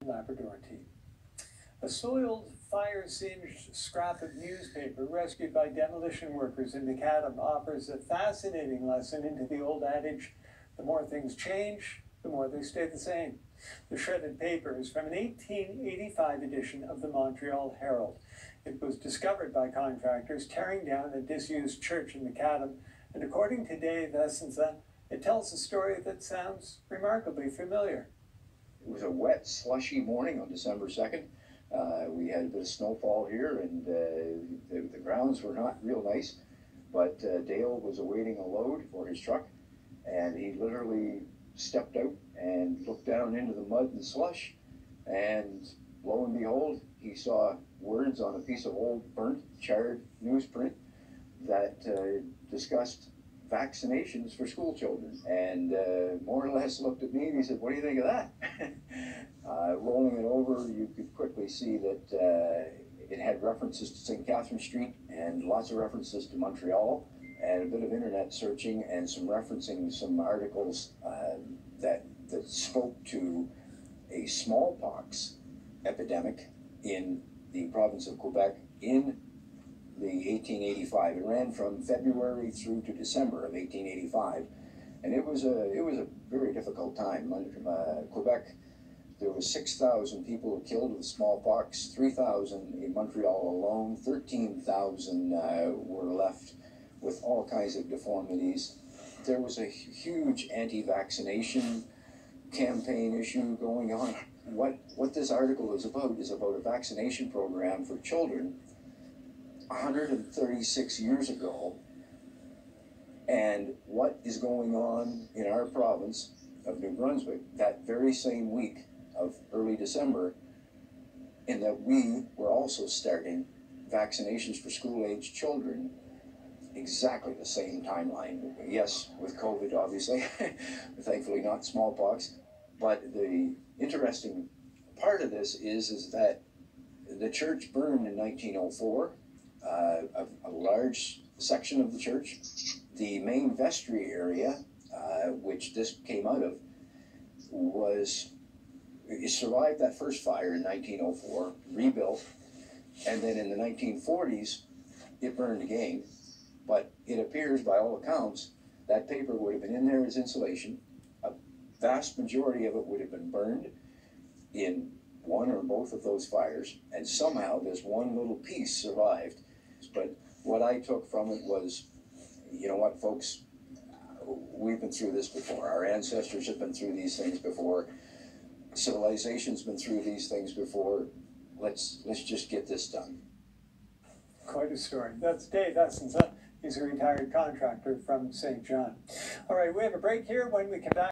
Labrador team. A soiled, fire-singed scrap of newspaper rescued by demolition workers in Macadam offers a fascinating lesson into the old adage, the more things change, the more they stay the same. The shredded paper is from an 1885 edition of the Montreal Herald. It was discovered by contractors tearing down a disused church in Macadam, and according to Dave Essenza, it tells a story that sounds remarkably familiar. It was a wet, slushy morning on December 2nd. We had a bit of snowfall here, and the grounds were not real nice, but Dale was awaiting a load for his truck, and he literally stepped out and looked down into the mud and slush, and lo and behold, he saw words on a piece of old, burnt, charred newsprint that discussed vaccinations for school children, and more or less looked at me and he said, "What do you think of that?" Rolling it over, you could quickly see that it had references to St. Catherine Street and lots of references to Montreal, and a bit of internet searching and some referencing some articles that spoke to a smallpox epidemic in the province of Quebec in the 1885. It ran from February through to December of 1885, and it was a very difficult time. Quebec, there was 6,000 people killed with smallpox, 3,000 in Montreal alone, 13,000 were left with all kinds of deformities. There was a huge anti-vaccination campaign issue going on. What this article is about a vaccination program for children 136 years ago, and what is going on in our province of New Brunswick that very same week of early December, in that we were also starting vaccinations for school-age children exactly the same timeline. Yes, with COVID, obviously, thankfully not smallpox, but the interesting part of this is that the church burned in 1904, a large section of the church. The main vestry area, which this came out of, it survived that first fire in 1904, rebuilt, and then in the 1940s, it burned again. But it appears, by all accounts, that paper would have been in there as insulation. A vast majority of it would have been burned in one or both of those fires, and somehow this one little piece survived. But what I took from it was, you know what, folks, we've been through this before. Our ancestors have been through these things before. Civilization's been through these things before. Let's just get this done. Quite a story. That's Dave Essenza. He's a retired contractor from St. John. All right, we have a break here. When we come back,